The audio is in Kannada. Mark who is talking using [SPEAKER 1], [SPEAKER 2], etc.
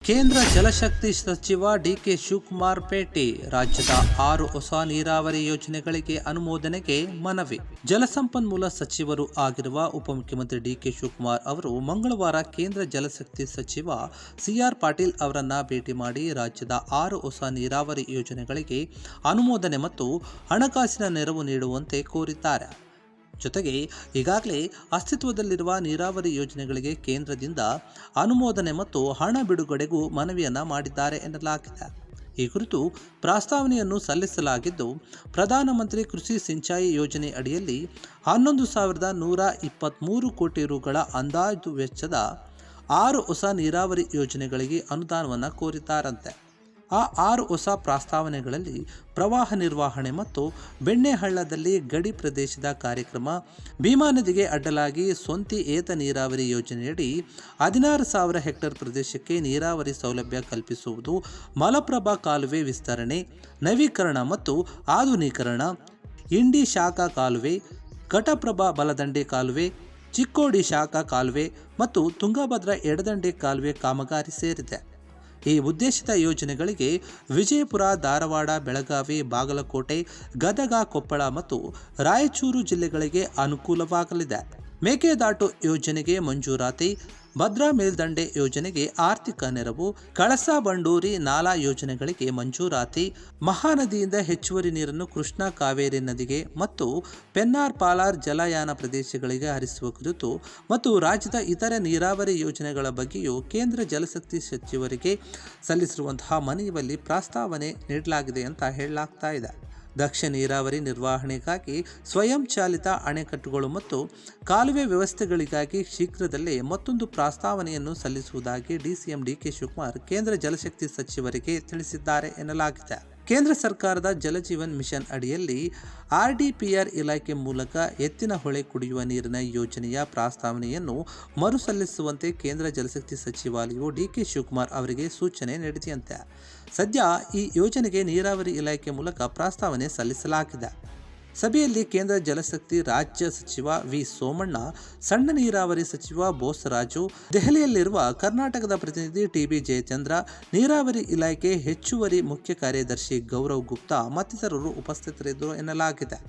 [SPEAKER 1] ಕೇಂದ್ರ ಜಲಶಕ್ತಿ ಸಚಿವ ಡಿಕೆ ಶಿವಕುಮಾರ್ ಭೇಟಿ. ರಾಜ್ಯದ 6 ಹೊಸ ನೀರಾವರಿ ಯೋಜನೆಗಳಿಗೆ ಅನುಮೋದನೆಗೆ ಮನವಿ. ಜಲಸಂಪನ್ಮೂಲ ಸಚಿವರು ಆಗಿರುವ ಉಪಮುಖ್ಯಮಂತ್ರಿ ಡಿಕೆ ಶಿವಕುಮಾರ್ ಅವರು ಮಂಗಳವಾರ ಕೇಂದ್ರ ಜಲಶಕ್ತಿ ಸಚಿವ ಸಿಆರ್ ಪಾಟೀಲ್ ಅವರನ್ನ ಭೇಟಿ ಮಾಡಿ ರಾಜ್ಯದ 6 ಹೊಸ ನೀರಾವರಿ ಯೋಜನೆಗಳಿಗೆ ಅನುಮೋದನೆ ಮತ್ತು ಹಣಕಾಸಿನ ನೆರವು ನೀಡುವಂತೆ ಕೋರಿದ್ದಾರೆ. ಜೊತೆಗೆ ಈಗಾಗಲೇ ಅಸ್ತಿತ್ವದಲ್ಲಿರುವ ನೀರಾವರಿ ಯೋಜನೆಗಳಿಗೆ ಕೇಂದ್ರದಿಂದ ಅನುಮೋದನೆ ಮತ್ತು ಹಣ ಬಿಡುಗಡೆಗೂ ಮನವಿಯನ್ನ ಮಾಡಿದ್ದಾರೆ ಎನ್ನಲಾಗಿದೆ. ಈ ಕುರಿತು ಪ್ರಸ್ತಾವನೆಯನ್ನು ಸಲ್ಲಿಸಲಾಗಿದ್ದು, ಪ್ರಧಾನಮಂತ್ರಿ ಕೃಷಿ ಸಿಂಚಾಯಿ ಯೋಜನೆ ಅಡಿಯಲ್ಲಿ 11,123 ಕೋಟಿ ರುಗಳ ಅಂದಾಜು ವೆಚ್ಚದ 6 ಹೊಸ ನೀರಾವರಿ ಯೋಜನೆಗಳಿಗೆ ಅನುದಾನವನ್ನು ಕೋರಿದ್ದಾರಂತೆ. ಆ 6 ಹೊಸ ಪ್ರಸ್ತಾವನೆಗಳಲ್ಲಿ ಪ್ರವಾಹ ನಿರ್ವಹಣೆ ಮತ್ತು ಬೆಣ್ಣೆಹಳ್ಳದಲ್ಲಿ ಗಡಿ ಪ್ರದೇಶದ ಕಾರ್ಯಕ್ರಮ, ಭೀಮಾ ನದಿಗೆ ಅಡ್ಡಲಾಗಿ ಸೊಂತಿ ಏತ ನೀರಾವರಿ ಯೋಜನೆಯಡಿ 16,000 ಹೆಕ್ಟೇರ್ ಪ್ರದೇಶಕ್ಕೆ ನೀರಾವರಿ ಸೌಲಭ್ಯ ಕಲ್ಪಿಸುವುದು, ಮಲಪ್ರಭಾ ಕಾಲುವೆ ವಿಸ್ತರಣೆ, ನವೀಕರಣ ಮತ್ತು ಆಧುನೀಕರಣ, ಇಂಡಿ ಶಾಖಾ ಕಾಲುವೆ, ಘಟಪ್ರಭಾ ಬಲದಂಡೆ ಕಾಲುವೆ, ಚಿಕ್ಕೋಡಿ ಶಾಖಾ ಕಾಲುವೆ ಮತ್ತು ತುಂಗಭದ್ರಾ ಎಡದಂಡೆ ಕಾಲುವೆ ಕಾಮಗಾರಿ ಸೇರಿದೆ. ಈ ಉದ್ದೇಶಿತ ಯೋಜನೆಗಳಿಗೆ ವಿಜಯಪುರ, ಧಾರವಾಡ, ಬೆಳಗಾವಿ, ಬಾಗಲಕೋಟೆ, ಗದಗ, ಕೊಪ್ಪಳ ಮತ್ತು ರಾಯಚೂರು ಜಿಲ್ಲೆಗಳಿಗೆ ಅನುಕೂಲವಾಗಲಿದೆ. ಮೇಕೆದಾಟು ಯೋಜನೆಗೆ ಮಂಜೂರಾತಿ, ಭದ್ರಾ ಮೇಲ್ದಂಡೆ ಯೋಜನೆಗೆ ಆರ್ಥಿಕ ನೆರವು, ಕಳಸಾ ಬಂಡೂರಿ ನಾಲಾ ಯೋಜನೆಗಳಿಗೆ ಮಂಜೂರಾತಿ, ಮಹಾನದಿಯಿಂದ ಹೆಚ್ಚುವರಿ ನೀರನ್ನು ಕೃಷ್ಣಾ ಕಾವೇರಿ ನದಿಗೆ ಮತ್ತು ಪೆನ್ನಾರ್ ಪಾಲಾರ್ ಜಲಯಾನ ಪ್ರದೇಶಗಳಿಗೆ ಹರಿಸುವ ಕುರಿತು ಮತ್ತು ರಾಜ್ಯದ ಇತರೆ ನೀರಾವರಿ ಯೋಜನೆಗಳ ಬಗ್ಗೆಯೂ ಕೇಂದ್ರ ಜಲಶಕ್ತಿ ಸಚಿವರಿಗೆ ಸಲ್ಲಿಸಿರುವಂತಹ ಮನವಿಯಲ್ಲಿ ಪ್ರಸ್ತಾವನೆ ನೀಡಲಾಗಿದೆ ಅಂತ ಹೇಳಲಾಗ್ತಾ ಇದೆ. ದಕ್ಷ ನೀರಾವರಿ ನಿರ್ವಹಣೆಗಾಗಿ ಸ್ವಯಂ ಚಾಲಿತ ಅಣೆಕಟ್ಟುಗಳು ಮತ್ತು ಕಾಲುವೆ ವ್ಯವಸ್ಥೆಗಳಿಗಾಗಿ ಶೀಘ್ರದಲ್ಲೇ ಮತ್ತೊಂದು ಪ್ರಸ್ತಾವನೆಯನ್ನು ಸಲ್ಲಿಸುವುದಾಗಿ ಡಿಸಿಎಂ ಡಿಕೆ ಶಿವಕುಮಾರ್ ಕೇಂದ್ರ ಜಲಶಕ್ತಿ ಸಚಿವರಿಗೆ ತಿಳಿಸಿದ್ದಾರೆ ಎನ್ನಲಾಗಿದೆ. ಕೇಂದ್ರ ಸರ್ಕಾರದ ಜಲಜೀವನ್ ಮಿಷನ್ ಅಡಿಯಲ್ಲಿ ಆರ್ಡಿಪಿಆರ್ ಇಲಾಖೆ ಮೂಲಕ ಎತ್ತಿನಹೊಳೆ ಕುಡಿಯುವ ನೀರಿನ ಯೋಜನೆಯ ಪ್ರಸ್ತಾವನೆಯನ್ನು ಮರುಸಲ್ಲಿಸುವಂತೆ ಕೇಂದ್ರ ಜಲಶಕ್ತಿ ಸಚಿವಾಲಯವು ಡಿಕೆ ಶಿವಕುಮಾರ್ ಅವರಿಗೆ ಸೂಚನೆ ನೀಡಿದೆಯಂತೆ. ಸದ್ಯ ಈ ಯೋಜನೆಗೆ ನೀರಾವರಿ ಇಲಾಖೆ ಮೂಲಕ ಪ್ರಸ್ತಾವನೆ ಸಲ್ಲಿಸಲಾಗಿದೆ. ಸಭೆಯಲ್ಲಿ ಕೇಂದ್ರ ಜಲಶಕ್ತಿ ರಾಜ್ಯ ಸಚಿವ ವಿ ಸೋಮಣ್ಣ, ಸಣ್ಣ ನೀರಾವರಿ ಸಚಿವ ಬೋಸರಾಜು, ದೆಹಲಿಯಲ್ಲಿರುವ ಕರ್ನಾಟಕದ ಪ್ರತಿನಿಧಿ ಟಿಬಿ ಜಯಚಂದ್ರ, ನೀರಾವರಿ ಇಲಾಖೆ ಹೆಚ್ಚುವರಿ ಮುಖ್ಯ ಕಾರ್ಯದರ್ಶಿ ಗೌರವ್ ಗುಪ್ತಾ ಮತ್ತಿತರರು ಉಪಸ್ಥಿತರಿದ್ದರು ಎನ್ನಲಾಗಿದೆ.